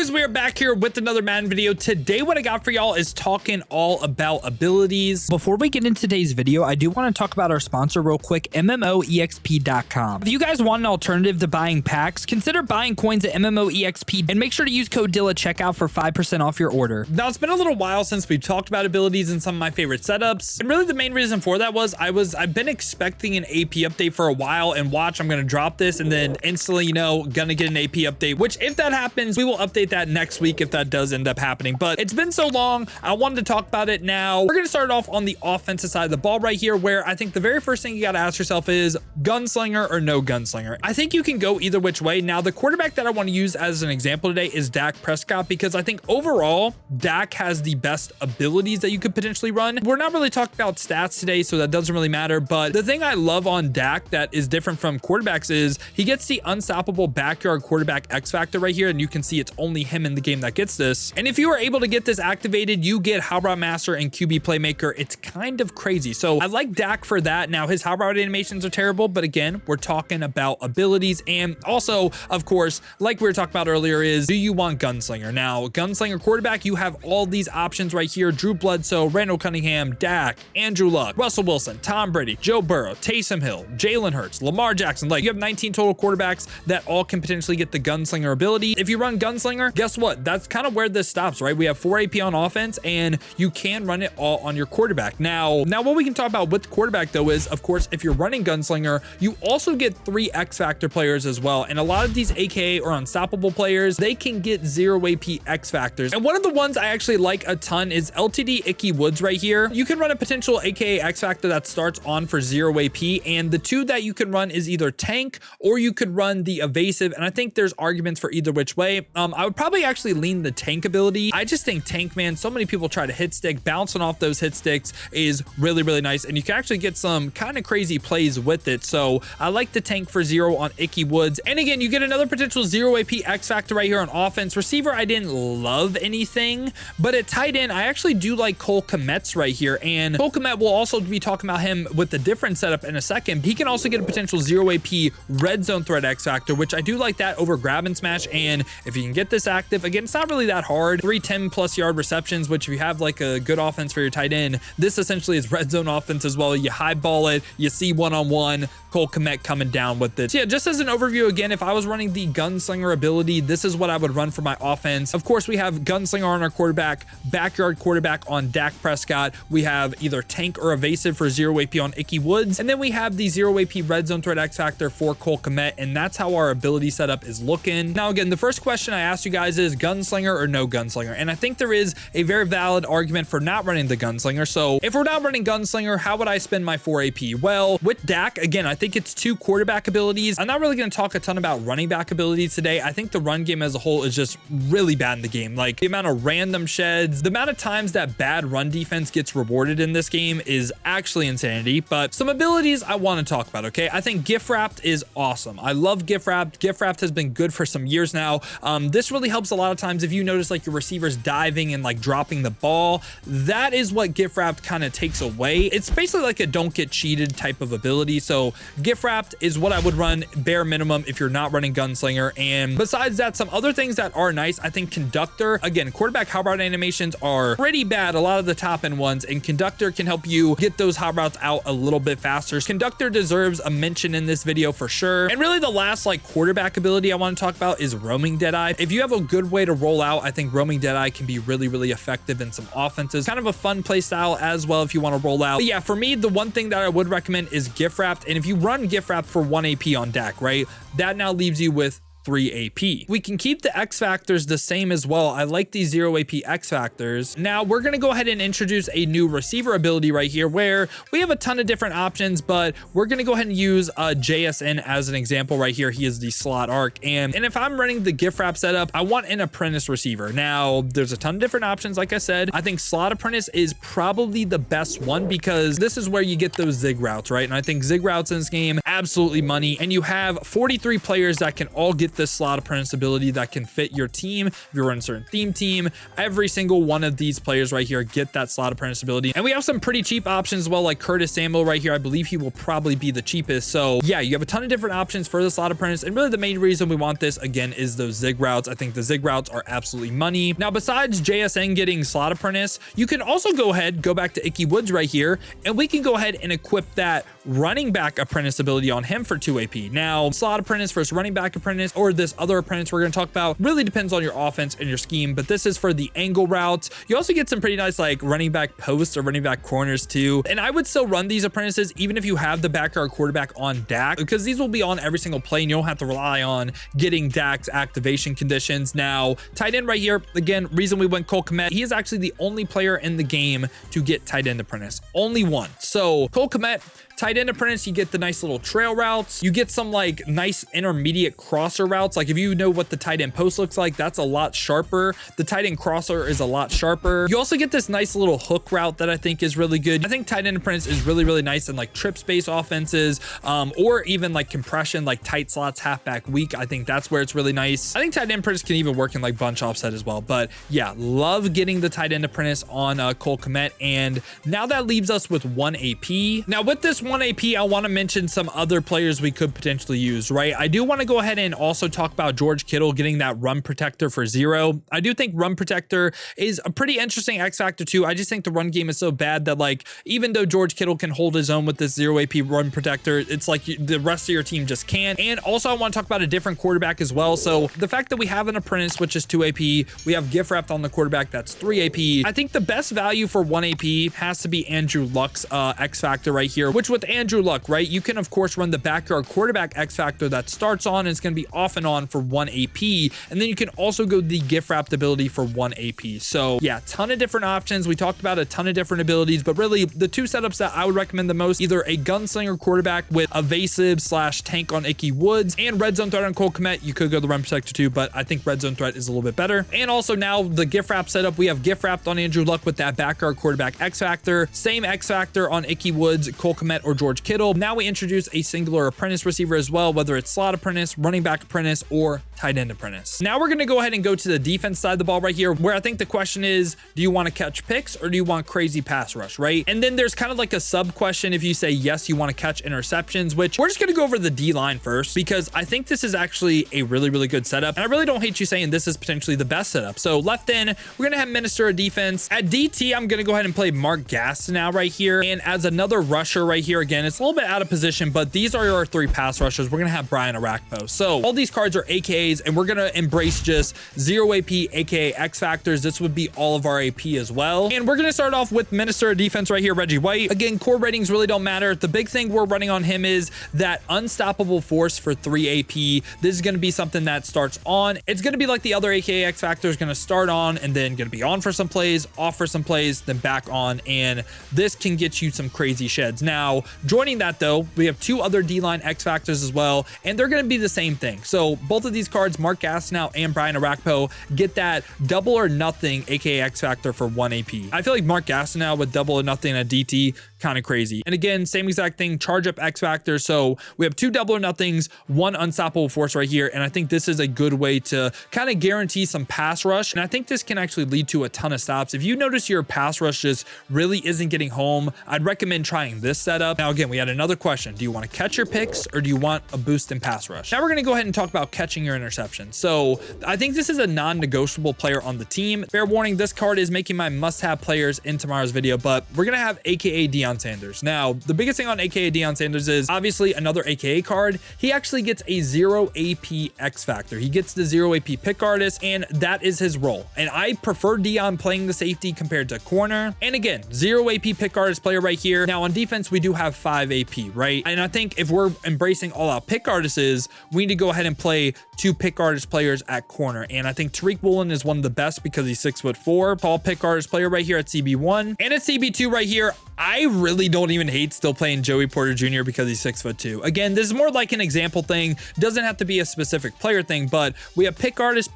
boys, we are back here with another Madden video. Today what I got for y'all is talking all about abilities. Before we get into today's video, I do want to talk about our sponsor real quick, MMOEXP.com. If you guys want an alternative to buying packs, consider buying coins at MMOEXP and make sure to use code DILL at checkout for 5% off your order. Now, it's been a little while since we've talked about abilities and some of my favorite setups, and really the main reason for that was I've been expecting an AP update for a while, and watch, I'm going to drop this and then instantly, you know, gonna get an AP update, which if that happens, we will update that next week if that does end up happening. But it's been so long, I wanted to talk about it now. We're gonna start off on the offensive side of the ball right here, where I think the very first thing you got to ask yourself is gunslinger or no gunslinger. I think you can go either which way. Now, the quarterback that I want to use as an example today is Dak Prescott, because I think overall Dak has the best abilities that you could potentially run. We're not really talking about stats today, so that doesn't really matter, but the thing I love on Dak that is different from quarterbacks is he gets the unstoppable backyard quarterback X factor right here, and you can see it's only him in the game that gets this. And if you are able to get this activated, you get How Route Master and QB Playmaker. It's kind of crazy. So I like Dak for that. Now, his How Route animations are terrible, but again, we're talking about abilities. And also, of course, like we were talking about earlier, is do you want Gunslinger? Now, Gunslinger quarterback, you have all these options right here: Drew Bledsoe, Randall Cunningham, Dak, Andrew Luck, Russell Wilson, Tom Brady, Joe Burrow, Taysom Hill, Jalen Hurts, Lamar Jackson. Like, you have 19 total quarterbacks that all can potentially get the Gunslinger ability. If you run Gunslinger, guess what? That's kind of where this stops, right? We have 4 AP on offense, and you can run it all on your quarterback. Now what we can talk about with the quarterback though is, of course, if you're running Gunslinger, you also get 3 X Factor players as well. And a lot of these AKA or unstoppable players, they can get 0 AP X Factors. And one of the ones I actually like a ton is LTD Icky Woods right here. You can run a potential AKA X Factor that starts on for 0 AP, and the 2 that you can run is either Tank or you could run the Evasive, and I think there's arguments for either which way. I would probably actually lean the Tank ability. I just think Tank, man, so many people try to hit stick. Bouncing off those hit sticks is really, really nice, and you can actually get some kind of crazy plays with it. So I like the Tank for 0 on Icky Woods. And again, you get another potential 0 AP X Factor right here on offense. Receiver, I didn't love anything, but at tight end, I actually do like Cole Kmet's right here, and Cole Kmet, will also be talking about him with the different setup in a second. He can also get a potential 0 AP red zone threat X Factor, which I do like that over grab and smash. And if you can get this active, again, it's not really that hard. 3 10+ yard receptions, which if you have like a good offense for your tight end, this essentially is red zone offense as well. You high ball it, you see one-on-one, Cole Kmet coming down with it. So yeah, just as an overview, again, if I was running the Gunslinger ability, this is what I would run for my offense. Of course, we have Gunslinger on our quarterback, backyard quarterback on Dak Prescott. We have either Tank or Evasive for 0 AP on Icky Woods. And then we have the 0 AP red zone threat X Factor for Cole Kmet. And that's how our ability setup is looking. Now, again, the first question I asked you guys is Gunslinger or no Gunslinger? And I think there is a very valid argument for not running the Gunslinger. So if we're not running Gunslinger, how would I spend my 4 AP? Well, with Dak, again, I think it's 2 quarterback abilities. I'm not really going to talk a ton about running back abilities today. I think the run game as a whole is just really bad in the game. Like, the amount of random sheds, the amount of times that bad run defense gets rewarded in this game is actually insanity. But some abilities I want to talk about, okay? I think gift wrapped is awesome. I love gift wrapped. Gift wrapped has been good for some years now. This really helps a lot of times if you notice like your receivers diving and like dropping the ball. That is what gift wrapped kind of takes away. It's basically like a don't get cheated type of ability. So gift wrapped is what I would run bare minimum if you're not running Gunslinger. And besides that, some other things that are nice, I think Conductor, again, quarterback how route animations are pretty bad, a lot of the top end ones, and Conductor can help you get those how routes out a little bit faster. Conductor deserves a mention in this video for sure. And really the last like quarterback ability I want to talk about is Roaming Deadeye. If you have a good way to roll out, I think Roaming Deadeye can be really, really effective in some offenses. Kind of a fun play style as well if you want to roll out. But yeah, for me, the one thing that I would recommend is gift wrapped. And if you run gift wrapped for 1 AP on Dak, right, that now leaves you with 3 AP. We can keep the X Factors the same as well. I like these 0 AP X Factors. Now we're going to go ahead and introduce a new receiver ability right here where we have a ton of different options, but we're going to go ahead and use JSN as an example right here. He is the slot arc. And if I'm running the gift wrap setup, I want an apprentice receiver. Now there's a ton of different options. Like I said, I think slot apprentice is probably the best one because this is where you get those zig routes, right? And I think zig routes in this game, absolutely money. And you have 43 players that can all get get this slot apprentice ability that can fit your team. If you're in a certain theme team, every single one of these players right here get that slot apprentice ability. And we have some pretty cheap options as well, like Curtis Samuel right here. I believe he will probably be the cheapest. So yeah, you have a ton of different options for the slot apprentice. And really the main reason we want this again is those zig routes. I think the zig routes are absolutely money. Now, besides JSN getting slot apprentice, you can also go back to Icky Woods right here, and we can go ahead and equip that running back apprentice ability on him for 2 AP. Now, slot apprentice versus running back apprentice, or this other apprentice we're going to talk about, really depends on your offense and your scheme, but this is for the angle routes. You also get some pretty nice like running back posts or running back corners too. And I would still run these apprentices even if you have the backyard quarterback on Dak, because these will be on every single play and you don't have to rely on getting Dak's activation conditions. Now, tight end right here, again, reason we went Cole Kmet, he is actually the only player in the game to get tight end apprentice. Only one. So Cole Kmet, tight end apprentice, you get the nice little trail routes. You get some like nice intermediate crosser routes. Like if you know what the tight end post looks like, that's a lot sharper. The tight end crosser is a lot sharper. You also get this nice little hook route that I think is really good. I think tight end apprentice is really, really nice in like trip space offenses, or even like compression, like tight slots, halfback weak. I think that's where it's really nice. I think tight end apprentice can even work in like bunch offset as well. But yeah, love getting the tight end apprentice on Cole Kmet. And now that leaves us with 1 AP. Now with this 1 AP, I want to mention some other players we could potentially use, right? I do want to go ahead and also talk about George Kittle getting that run protector for 0. I do think run protector is a pretty interesting X factor too. I just think the run game is so bad that like, even though George Kittle can hold his own with this 0 AP run protector, it's like the rest of your team just can't. And also I want to talk about a different quarterback as well. So the fact that we have an apprentice, which is 2 AP, we have gift wrapped on the quarterback, that's 3 AP. I think the best value for 1 AP has to be Andrew Luck's X factor right here, which with Andrew Luck, right, you can of course run the backyard quarterback X factor that starts on and it's going to be off and on for 1 AP, and then you can also go the gift wrapped ability for 1 AP. So yeah, ton of different options. We talked about a ton of different abilities, but really the 2 setups that I would recommend the most, either a gunslinger quarterback with evasive / tank on Icky Woods and red zone threat on Cole Kmet. You could go the run protector too, but I think red zone threat is a little bit better. And also now the gift wrap setup, we have gift wrapped on Andrew Luck with that backyard quarterback X factor, same X factor on Icky Woods, Cole Kmet, or George Kittle. Now we introduce a singular apprentice receiver as well, whether it's slot apprentice, running back apprentice, or tight end apprentice. Now we're going to go ahead and go to the defense side of the ball right here, where I think the question is, do you want to catch picks or do you want crazy pass rush, right? And then there's kind of like a sub question if you say yes, you want to catch interceptions, which we're just going to go over the D line first, because I think this is actually a really, really good setup. And I really don't hate you saying this is potentially the best setup. So left in, we're going to have Minister of Defense. At DT, I'm going to go ahead and play Mark Gastineau right here. And as another rusher right here, again, it's a little bit out of position, but these are our 3 pass rushers. We're going to have Brian Arakpo. So all these cards are AKAs, and we're going to embrace just 0 AP, aka X factors. This would be all of our AP as well. And we're going to start off with Minister of Defense right here, Reggie White. Again, core ratings really don't matter. The big thing we're running on him is that unstoppable force for 3 AP. This is going to be something that starts on. It's going to be like the other AKA X factor is going to start on and then going to be on for some plays, off for some plays, then back on. And this can get you some crazy sheds. Now, joining that though, we have 2 other D-line X factors as well, and they're going to be the same thing. So both of these cards, Mark Gastineau and Brian Arakpo, get that double or nothing aka X factor for 1 AP. I feel like Mark Gastineau with double or nothing at DT, kind of crazy. And again, same exact thing, charge up X factor. So we have 2 double or nothings, 1 unstoppable force right here. And I think this is a good way to kind of guarantee some pass rush. And I think this can actually lead to a ton of stops. If you notice your pass rush just really isn't getting home, I'd recommend trying this setup. Now, again, we had another question. Do you want to catch your picks or do you want a boost in pass rush? Now we're going to go ahead and talk about catching your interception. So I think this is a non-negotiable player on the team. Fair warning, this card is making my must-have players in tomorrow's video, but we're going to have AKA Deion Sanders. Now, the biggest thing on AKA Deion Sanders is obviously another AKA card. He actually gets a 0 AP X factor. He gets the 0 AP pick artist, and that is his role. And I prefer Deion playing the safety compared to corner. And again, 0 AP pick artist player right here. Now on defense, we do have 5 AP, right? And I think if we're embracing all out pick artists, we need to go ahead and play 2 pick artist players at corner. And I think Tariq Woolen is one of the best because he's 6'4". Tall pick artist player right here at CB1. And at CB2 right here, I really don't even hate still playing Joey Porter Jr. because he's 6'2". Again, this is more like an example thing. Doesn't have to be a specific player thing, but we have pick artist,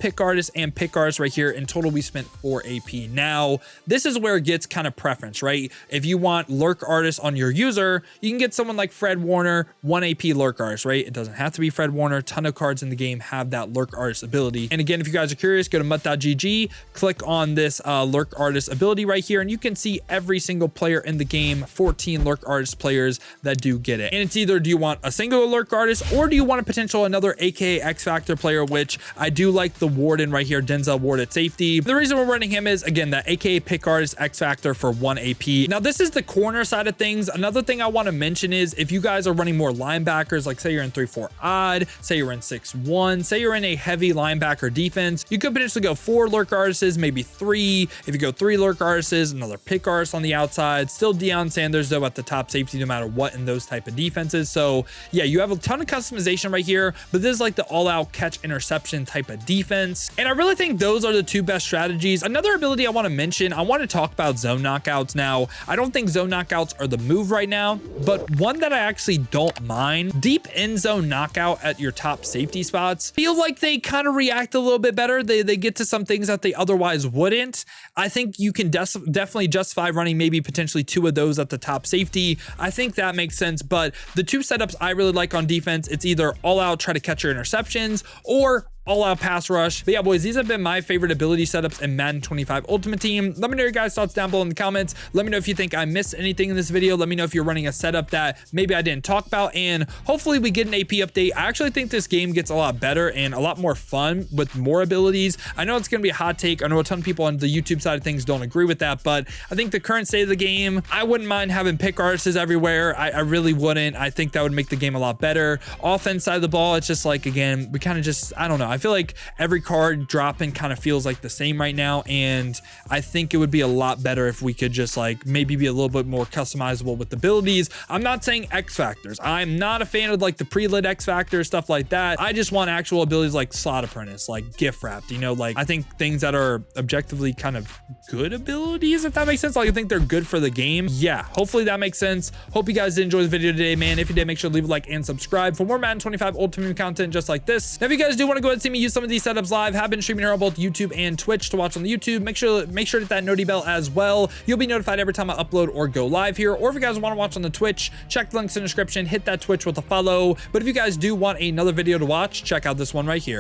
and pick artist right here. In total, we spent 4 AP. Now, this is where it gets kind of preference, right? If you want lurk artist on your user, you can get someone like Fred Warner, 1 AP lurk artist, right? It doesn't have to be Fred Warner. Ton of cards in the game have that lurk artist ability. And again, if you guys are curious, go to mutt.gg, click on this lurk artist ability right here, and you can see every single player in the game, 14 lurk artist players that do get it. And it's either, do you want a single lurk artist, or do you want a potential another AKA X Factor player, which I do like the Warden right here, Denzel Ward at safety. The reason we're running him is, again, that AKA pick artist X Factor for 1 AP. Now, this is the corner side of things. Another thing I want to mention is if you guys are running more linebackers, like say you're in 3-4 odd, say you're in 6-1, say you're in a heavy linebacker defense, you could potentially go 4 lurk artists, maybe 3. If you go 3 lurk artists, another pick artist on the outside, still Deion Sanders though at the top safety no matter what in those type of defenses. So yeah, you have a ton of customization right here, but this is like the all-out catch interception type of defense. And I really think those are the 2 best strategies. Another ability I want to mention, I want to talk about zone knockouts. Now, I don't think zone knockouts are the move right now, but one that I actually don't mind, deep end zone knockout at your top safety spots, feel like they kind of react a little bit better. They get to some things that they otherwise wouldn't. I think you can definitely justify running maybe potentially 2 of those at the top safety. I think that makes sense, but the 2 setups I really like on defense, it's either all out try to catch your interceptions or all-out pass rush. But yeah, boys, these have been my favorite ability setups in Madden 25 Ultimate Team. Let me know your guys' thoughts down below in the comments. Let me know if you think I missed anything in this video. Let me know if you're running a setup that maybe I didn't talk about, and hopefully we get an AP update. I actually think this game gets a lot better and a lot more fun with more abilities. I know it's going to be a hot take. I know a ton of people on the YouTube side of things don't agree with that, but I think the current state of the game, I wouldn't mind having pick artists everywhere. I really wouldn't. I think that would make the game a lot better. Offense side of the ball, it's just like, again, we kind of just, I don't know. I feel like every card dropping kind of feels like the same right now, and I think it would be a lot better if we could just like maybe be a little bit more customizable with abilities. I'm not saying X Factors. I'm not a fan of like the pre-lit X Factors, stuff like that. I just want actual abilities like Slot Apprentice, like gift wrapped, you know, like I think things that are objectively kind of good abilities, if that makes sense. Like I think they're good for the game. Yeah, hopefully that makes sense. Hope you guys did enjoy the video today, man. If you did, make sure to leave a like and subscribe for more Madden 25 Ultimate Team content just like this. Now, if you guys do want to go ahead and see me use some of these setups live, have been streaming here on both YouTube and Twitch. To watch on the YouTube, make sure to hit that noti bell as well. You'll be notified every time I upload or go live here. Or if you guys want to watch on the Twitch, check the links in the description, hit that Twitch with a follow. But if you guys do want another video to watch, check out this one right here.